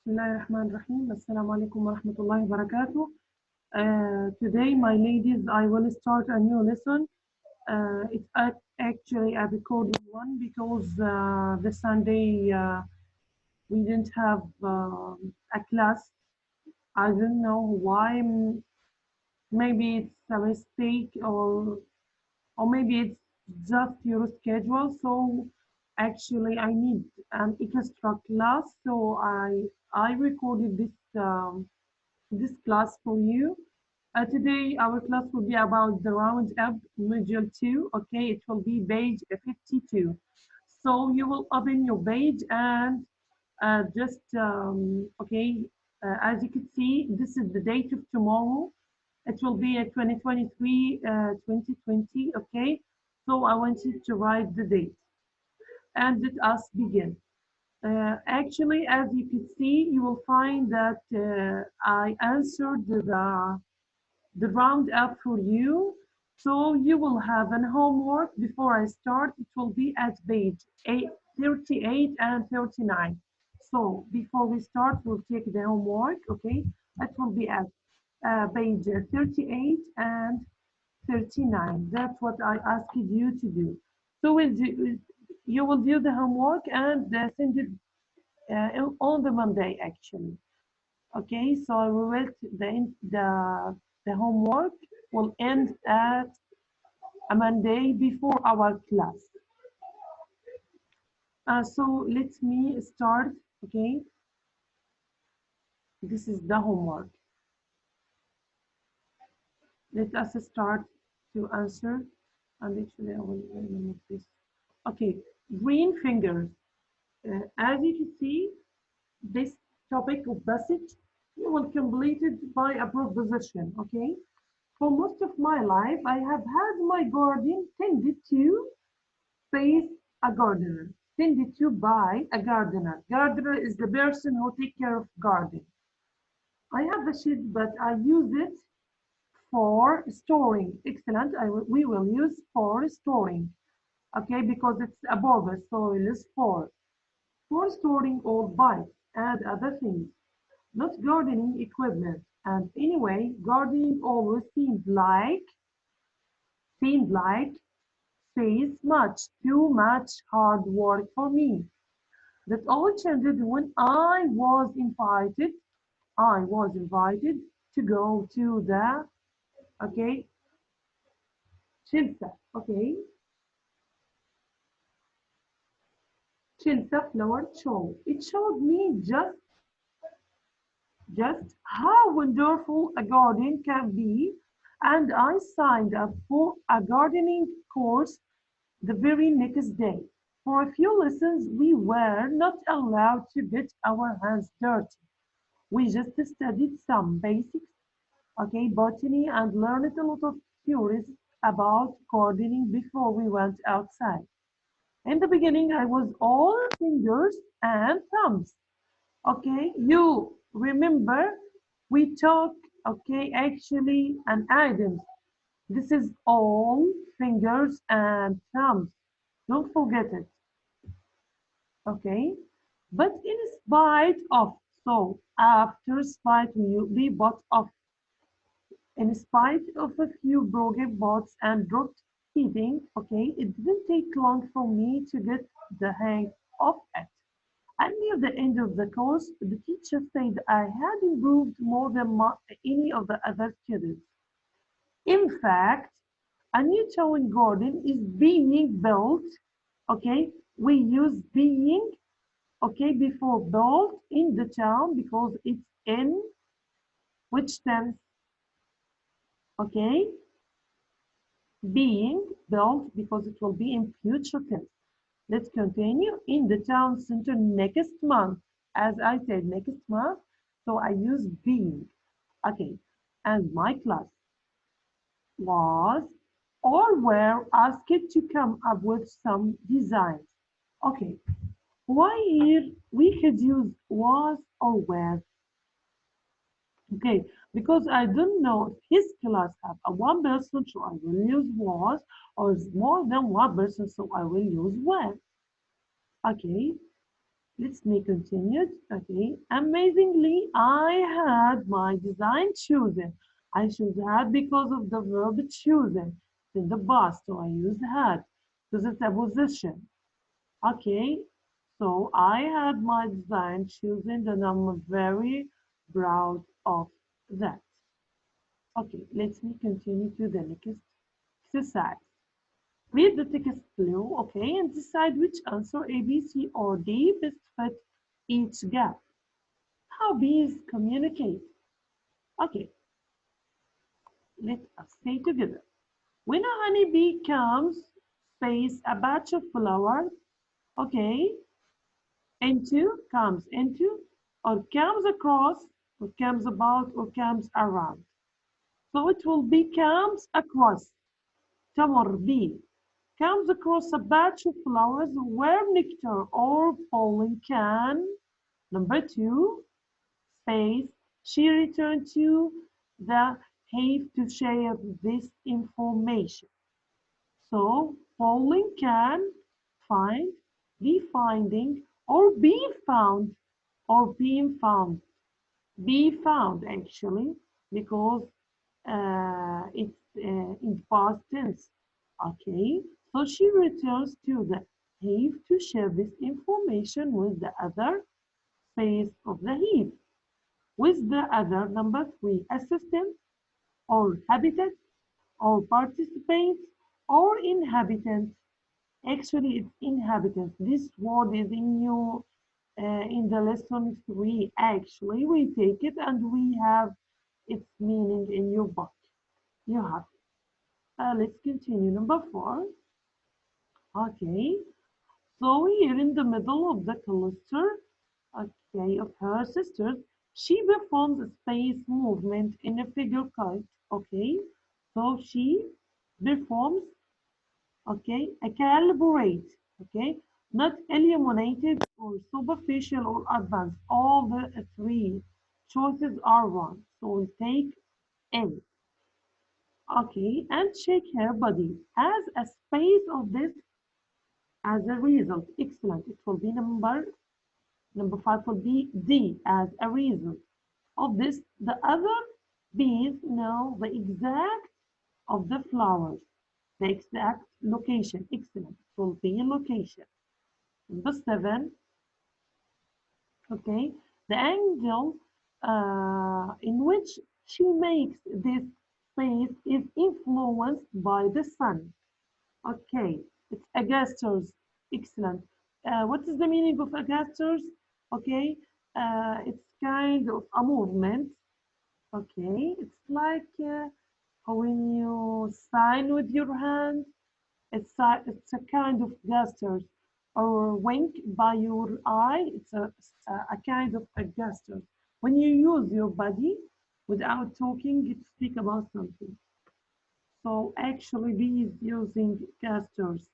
بسم الله الرحمن الرحيم. السلام عليكم ورحمة الله وبركاته. Today, my ladies, I will start a new lesson. It's actually a recorded one because the Sunday we didn't have a class. I don't know why. Maybe it's a mistake or maybe it's just your schedule. So actually, I need an extra class. So I recorded this class for you. Today, our class will be about the round up module 2. Okay, it will be page 52. So you will open your page and just okay. As you can see, this is the date of tomorrow. It will be a 2023, 2020. Okay, so I want you to write the date and let us begin. Actually, as you can see, you will find that I answered the round up for you. So you will have an homework before I start. It will be at page 38 and 39. So before we start, we'll take the homework, okay? It will be at page 38 and 39. That's what I asked you to do. So you will do the homework and send it on the Monday, actually. Okay, so we will the homework will end at a Monday before our class. So let me start. Okay, this is the homework. Let us start to answer. And actually, I will remove this. Okay, green fingers. As you can see, this topic of passage, you will complete it by a proposition, okay? For most of my life, I have had my garden tended to face a gardener. Tended to by a gardener. Gardener is the person who take care of garden. I have a shed, but I use it for storing. Excellent. We will use for storing, okay? Because it's above the soil is for storing old bikes and other things. Not gardening equipment. And anyway, gardening always seemed like says too much hard work for me. That all changed when I was invited to go to the okay Chilsa, okay, Chilsa flower show. It showed me just how wonderful a garden can be, and I signed up for a gardening course the very next day. For a few lessons, we were not allowed to get our hands dirty. We just studied some basics, okay, botany, and learned a lot of theories about gardening before we went outside. In the beginning, I was all fingers and thumbs. Okay, you remember we talk, okay, actually an items. This is all fingers and thumbs. Don't forget it. Okay, but in spite of, so after spite we bought off. In spite of a few broken pots and dropped heating, okay, it didn't take long for me to get the hang of it. And near the end of the course, the teacher said I had improved more than any of the other students. In fact, a new town garden is being built. Okay, we use being, okay, before built in the town because it's in which tense? Okay, being built because it will be in future tense. Let's continue in the town center next month. As I said, next month, so I use being. Okay, and my class was or were asked to come up with some designs. Okay, why here we could use was or were. Okay, because I don't know if his class have a one person, so I will use was, or more than one person, so I will use were. Okay, Let's me continue. Okay. Amazingly, I had my design chosen. I should have because of the verb chosen. It's in the past, so I use had because it's a position. Okay. So I had my design chosen, and I'm very proud of that. Okay. Let me continue to the next exercise. Read the text below, okay, and decide which answer A, B, C, or D best fit each gap. How bees communicate. Okay, let us say together. When a honeybee comes, space a batch of flower, okay, comes into, or comes across, or comes about, or comes around. So it will be comes across. تمر bee comes across a batch of flowers where nectar or pollen can. Number two, space. She returned to the hive to share this information. So pollen can find, be finding, or be found, or being found. Be found actually, because it's in past tense. Okay, so she returns to the hive to share this information with the other phase of the hive. With the other number three, assistant or habitat or participant or inhabitant. Actually, it's inhabitant. This word is in your in the lesson three. Actually, we take it and we have its meaning in your book. You have. Let's continue. Number four. Okay. So here in the middle of the cluster, okay, of her sisters, she performs a space movement in a figure kite. Okay. So she performs, okay, a calibrate, okay, not illuminated or superficial or advanced. All the three choices are wrong. So we take A. Okay, and shake her body as a space of this as a result. Excellent. It will be number five will be D as a result of this. The other bees know the exact of the flowers, the exact location. Excellent. It will be location. Number seven, okay, the angle in which she makes this space is influenced by the sun. Okay, it's agasters. Excellent. What is the meaning of agasters? Okay, it's kind of a movement. Okay, it's like when you sign with your hand. It's a kind of gestures or wink by your eye. It's a kind of a gesture. When you use your body without talking, you speak about something. So actually, these using gestures.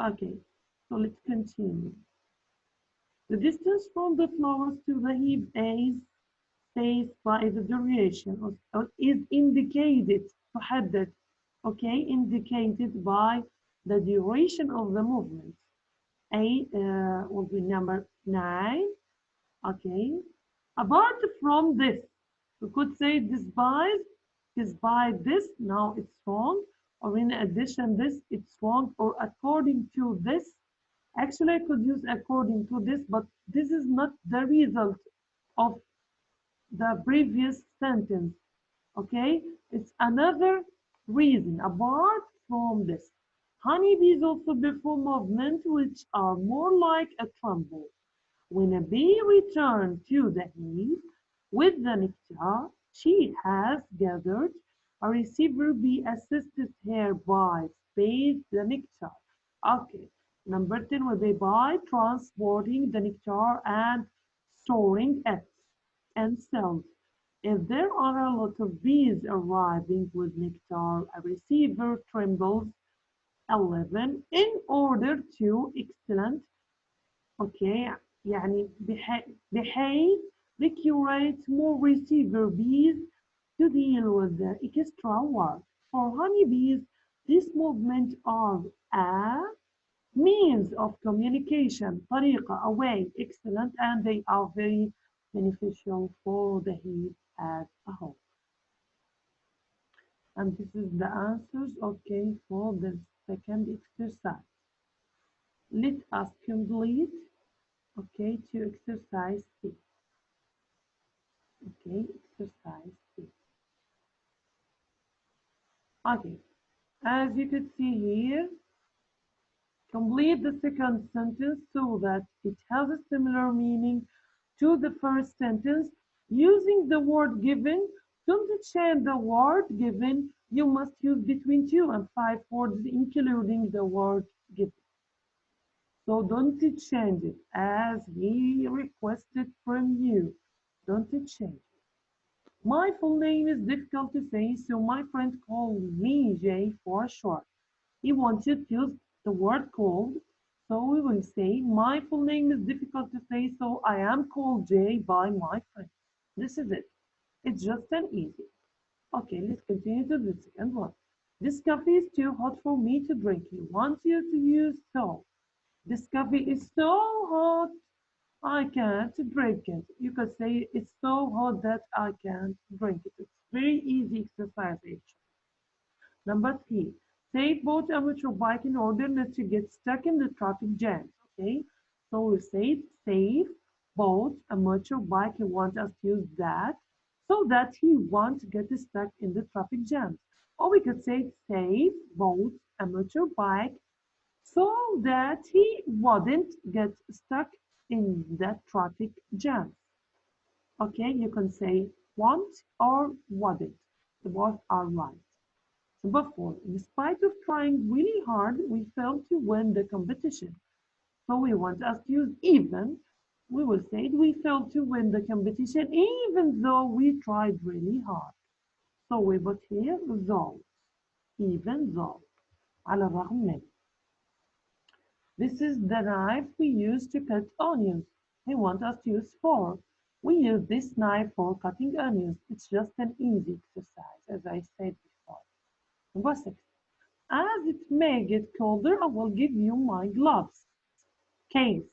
Okay, so let's continue. The distance from the flowers to the hive is spaced by the duration or is indicated تحدد, okay, indicated by the duration of the movement. A will be number 9. Okay, apart from this, we could say despite this, now it's wrong, or in addition this, it's wrong, or according to this. Actually, I could use according to this, but this is not the result of the previous sentence. Okay, it's another reason apart from this. Honeybees also perform movements which are more like a tremble. When a bee returns to the hive with the nectar she has gathered, a receiver bee assists her by space the nectar. Okay, number 10 will be by transporting the nectar and storing it and cells. If there are a lot of bees arriving with nectar, a receiver trembles 11 in order to excellent. Okay, يعني بحيث they curate more receiver bees to deal with the extra work. For honeybees, this movement are a means of communication, طريقة, a way, excellent, and they are very beneficial for the heat as a whole. And this is the answers, okay, for the second exercise. Let us complete, okay, to exercise C. Okay, exercise C. Okay, as you can see here, complete the second sentence so that it has a similar meaning to the first sentence. Using the word given, don't change the word given. You must use between 2 and 5 words, including the word given. So don't change it as he requested from you. Don't change it. My full name is difficult to say, so my friend called me Jay for short. He wanted to use the word called, so we will say my full name is difficult to say, so I am called Jay by my friend. This is it. It's just an easy. Okay, let's continue to the second one. This coffee is too hot for me to drink. He wants you to use so. This coffee is so hot, I can't drink it. You could say it's so hot that I can't drink it. It's very easy exercise actually. Number three, save boat a motorbike in order not to get stuck in the traffic jams. Okay, so we say save boat a motorbike. He wants us to use that so that he won't get stuck in the traffic jams. Or we could say save boat a motorbike so that he wouldn't get stuck in the traffic jam. Okay, you can say want or wouldn't. The both are right. Number four, in spite of trying really hard, we failed to win the competition. So we want us to use even. We will say we failed to win the competition even though we tried really hard. So we put here though, even though, على الرغم من. This is the knife we use to cut onions. They want us to use fork. We use this knife for cutting onions. It's just an easy exercise, as I said before. Number six. As it may get colder, I will give you my gloves. Case.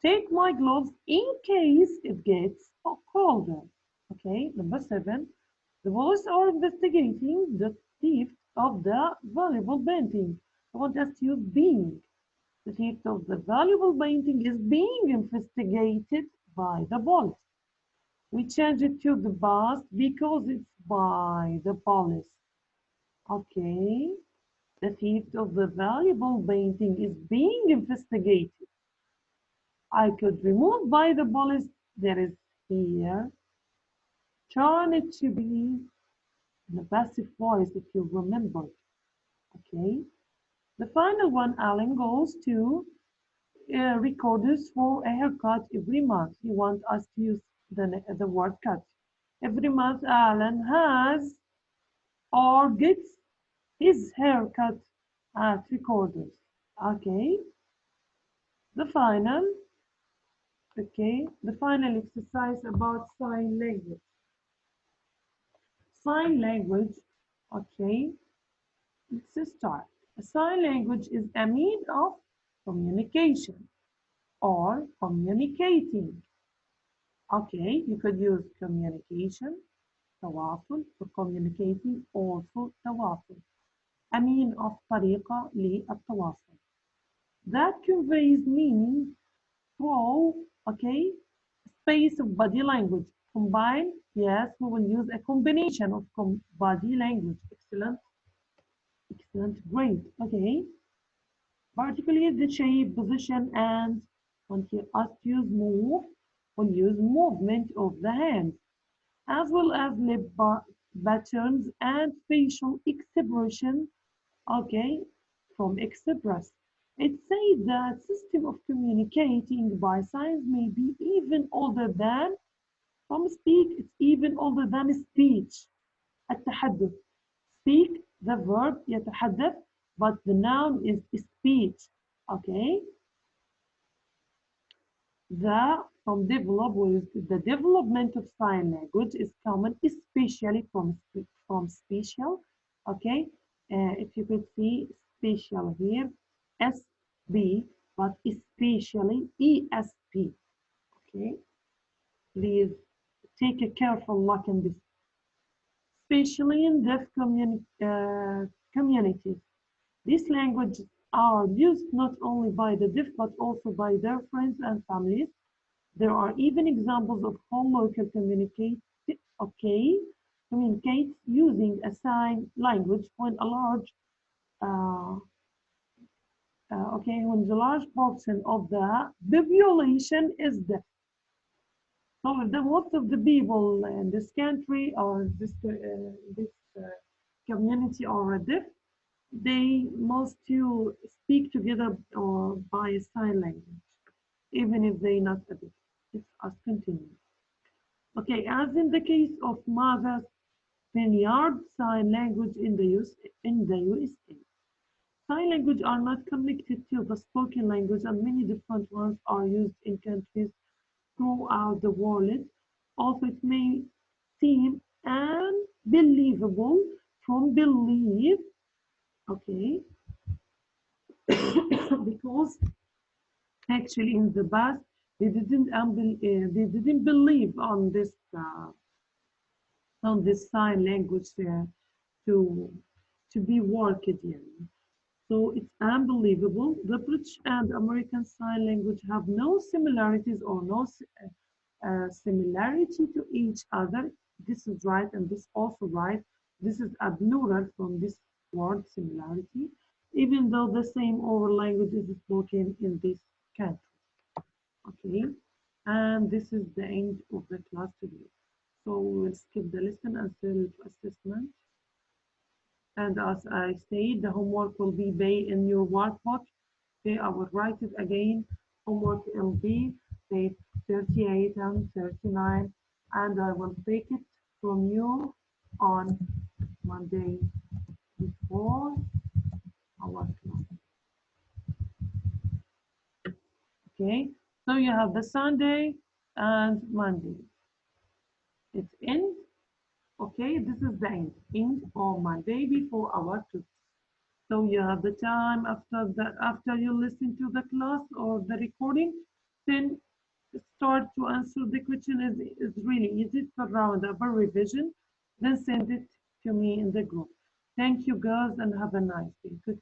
Take my gloves in case it gets colder. Okay, number seven. The police are investigating the theft of the valuable painting. I want us to use being. The theft of the valuable painting is being investigated by the police. We change it to the past because it's by the police. Okay. The theft of the valuable painting is being investigated. I could remove by the police. There is here. Turn it to be in a passive voice if you remember. Okay. The final one, Alan, goes to recorders for a haircut every month. You want us to use the word cut. Every month, Alan has or gets his haircut at recorders. Okay. The final, the final exercise about sign language. Sign language, okay, let's start. A sign language is a means of communication or communicating. Okay, you could use communication, تواصل, for communicating, also تواصل. A mean of طريقة للتواصل. That conveys meaning through, okay, space of body language. Combine, yes, we will use a combination of body language. Excellent, excellent, great, okay. Particularly the shape, position, and when you ask to use move, we'll use movement of the hands, as well as lip patterns and facial expression, okay, from express. It says that system of communicating by signs may be even older than from speak, it's even older than speech. التحدث. Speak, the verb يتحدث, but the noun is speech. Okay? The development of sign language is common, especially from special. Okay? If you could see special here, S B, but especially ESP. Okay, please take a careful look in this. Especially in deaf communities. These languages are used not only by the deaf but also by their friends and families. There are even examples of how local okay, communicates using a sign language when a large uh, when the large portion of the population is deaf. So the most of the people in this country or this community are deaf, they must to speak together or by sign language, even if they not deaf. Let us continue. Okay, as in the case of Mother's Vineyard Sign Language in the USA. Sign language are not connected to the spoken language and many different ones are used in countries throughout the world. Also, it may seem unbelievable from belief, okay, because actually in the past they didn't believe on this sign language to to be worked in. So it's unbelievable. The British and American Sign Language have no similarities or no similarity to each other. This is right and this also right. This is a plural from this word similarity, even though the same oral language is spoken in this country. Okay, and this is the end of the class today. So we'll skip the lesson and self-assessment. And as I said, the homework will be based in your workbook. Okay, I will write it again. Homework will be page 38 and 39, and I will take it from you on Monday before our class. Okay, so you have the Sunday and Monday. It's end. Okay, this is the end on Monday before our class. So you have the time after you listen to the class or the recording, then start to answer the question is really easy. It's around a revision. Then send it to me in the group. Thank you girls and have a nice day. Good